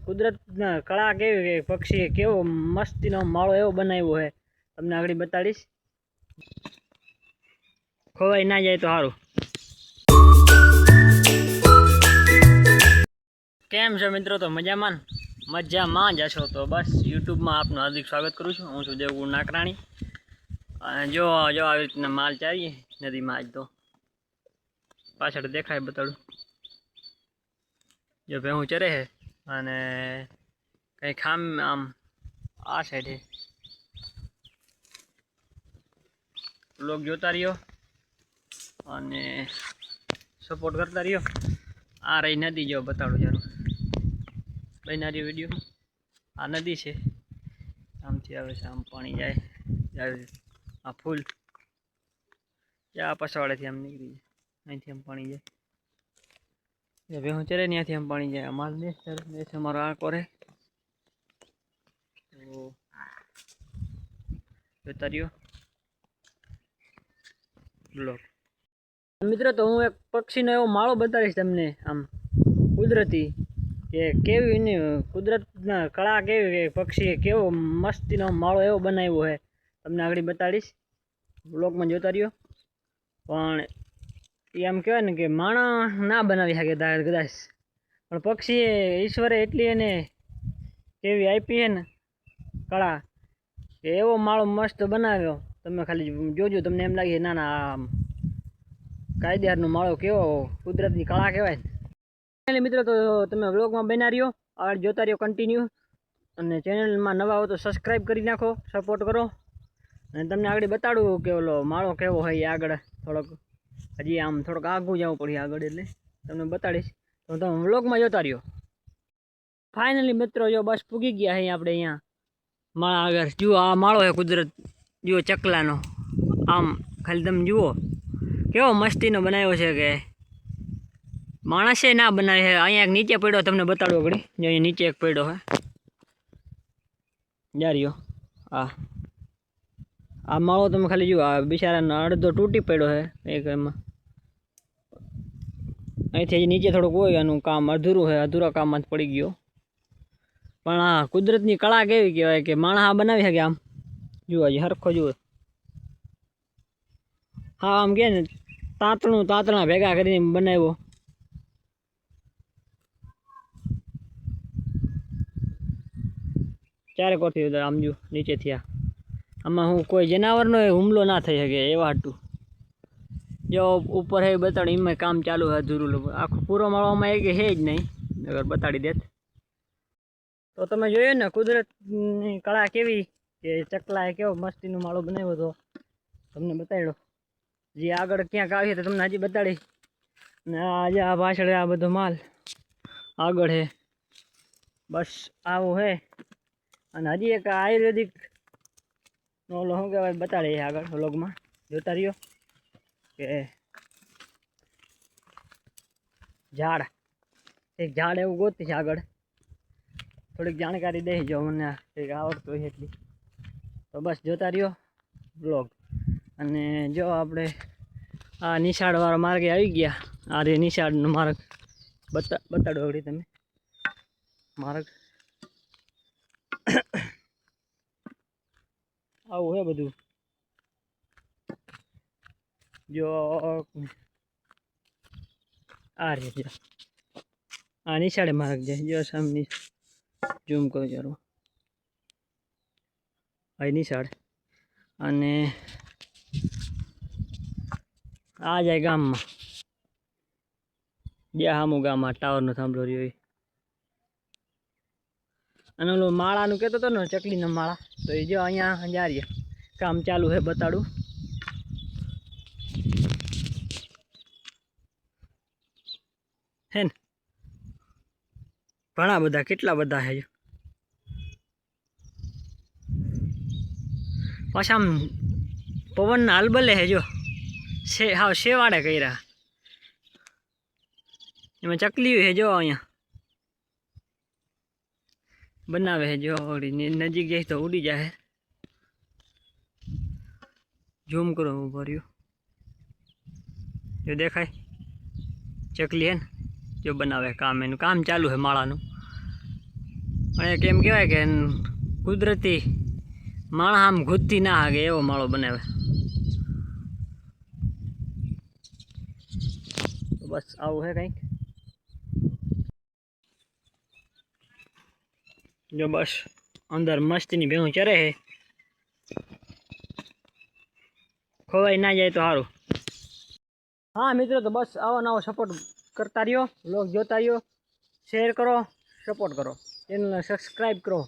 કુદરતના કળા કેવી પક્ષીએ કેવો મસ્તીનો માળો એવો બનાવ્યો છે તમને આગળ બતાડીશ ખોવાઈ ના જાય તો સારું કેમ છો મિત્રો તો મજામાં જ હશો તો બસ યુટ્યુબમાં આપનું હાર્દિક સ્વાગત કરું છું હું છું દેવગુણ નાકરાણી અને જો આવી રીતના માલ ચાલીએ નદીમાં આજ તો પાછળ દેખાય બતાડું જો ભેહું ચરે છે અને કંઈ ખામ આમ આ સાઈડે લોક જોતા રહ્યો અને સપોર્ટ કરતા રહ્યો આ રહી નદી જો બતાડું જરૂર બનારી વિડીયો આ નદી છે આમથી આવે છે આમ પાણી જાય આ ફૂલ આ પછવાડેથી આમ નીકળી જાય અહીંથી આમ પાણી જાય ભેહું ચરે ત્યાંથી આમ પાણી જાય માલ દેશ અમારો આ કોરે તો જોતા રહ્યો બ્લોગ મિત્રો તો હું એક પક્ષીનો એવો માળો બતાવીશ તમને આમ કુદરતી કે કેવી એની કુદરતના કળા કેવી પક્ષીએ કેવો મસ્તીનો માળો એવો બનાવ્યો છે તમને આગળ બતાડીશ બ્લોગમાં જોતા રહ્યો પણ એ આમ કહેવાય ને કે માણસ ના બનાવી શકે કદાચ પણ પક્ષીએ ઈશ્વરે એટલી એને કેવી આપી છે ને કળા કે એવો માળો મસ્ત બનાવ્યો તમે ખાલી જોજો તમને એમ લાગે ના ના આમ કાયદેસરનો માળો કેવો કુદરતની કળા કહેવાય મિત્રો તો તમે વ્લોગમાં બના રહ્યો આગળ જોતા રહ્યો કન્ટિન્યુ અને ચેનલમાં નવા હો તો સબસ્ક્રાઈબ કરી નાખો સપોર્ટ કરો અને તમને આગળ બતાડું કે ઓલો માળો કેવો હોય એ આગળ થોડોક હજી આમ થોડોક આગું જવું પડે આગળ એટલે તમને બતાડીશ તો તમે વ્લોગમાં જોતા રહ્યો ફાઇનલી મિત્રો જો બસ પૂગી ગયા અહીં આપણે અહીંયા માળા આગળ જુઓ આ માળો છે કુદરત જુઓ ચકલાનો આમ ખાલી તમે જુઓ કેવો મસ્તીનો બનાવ્યો છે કે માણસે ના બનાવે છે અહીંયા એક નીચે પડ્યો તમને બતાડવો પડી જો અહીંયા નીચે એક પડ્યો છે જારીઓ આ માળો તમે ખાલી જુઓ આ બિચારાનો અડધો તૂટી પડ્યો છે એક એમાં અહીંથી હજી નીચે થોડુંક હોય એનું કામ અધૂરું છે અધૂરા કામમાં જ પડી ગયો પણ આ કુદરતની કળા કેવી કહેવાય કે માણસ આ બનાવી શકે આમ જુઓ હજી હરખો જુઓ હા આમ કે ને તાંતણા ભેગા કરીને બનાવ્યો ચારે કોરથી આમ જો નીચેથી આમાં હું કોઈ જનાવરનો હુમલો ના થઈ શકે એવા હાટું જો ઉપર હે બતાડું એમાં કામ ચાલુ છે અધૂરું આખું પૂરો માળવામાં એ કે છે જ નહીં અગર બતાડી દેત તો તમે જોયું ને કુદરતની કળા કેવી કે ચકલાએ કેવો મસ્તીનો માળો બનાવ્યો હતો તમને બતાડ્યો જે આગળ ક્યાંક આવીએ તો તમને હજી બતાડીશ ને આજે આ પાછળ આ બધો માલ આગળ છે બસ આવું છે અને હજી એક આયુર્વેદિક નો ઓલો શું કહેવાય બતાડે આગળ વ્લોગમાં જોતા રહ્યો કે ઝાડ એવું ગોતી છે આગળ થોડીક જાણકારી દઈ જો મને કંઈક આવડતું હોય એટલી તો બસ જોતા રહ્યો બ્લોગ અને જો આપણે આ નિશાળવાળા માર્ગે આવી ગયા આ રે નિશાળનો માર્ગ બતાડો વળી તમે માર્ગ આવું હે બધું જો આ રે આ નિશાળે માર્ગ જાય જો સામે ઝૂમ કરો ચાલો આ નિશાળ અને આ જાય ગામમાં જ્યાં સામું ગામમાં ટાવરનો થાંભલો રહ્યો અને ઓલું માળાનું કહેતો હતો ને ચકલીના માળા તો એ જો અહીંયા જા રહ્યા કામ ચાલુ છે બતાડું હે ને ઘણા બધા કેટલા બધા છે પાછા આમ પવનના હલબલે છે જો હાવ શેવાડે કર્યા એમાં ચકલી છે જો અહીંયા બનાવે છે જો નજીક જાય તો ઉડી જાય ઝૂમ કરો ભર્યું જો દેખાય ચકલી હે ને જો બનાવે કામ એનું કામ ચાલુ છે માળાનું અને કેમ કહેવાય કે કુદરતી માણસ આમ ઘૂંચતી ના હાગે એવો માળો બનાવે. તો બસ આવું હે કંઈક. જો બસ અંદર મસ્તીની ભેહું ચરે છે, ખોવાઈ ના જાય તો સારું. હા મિત્રો, તો બસ આવો નવો સપોર્ટ કરતા રહ્યો, વ્લોગ જોતા રહ્યો, શેર કરો, સપોર્ટ કરો, ચેનલને સબસ્ક્રાઈબ કરો.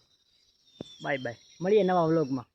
બાય બાય, મળીએ નવા વ્લોગમાં.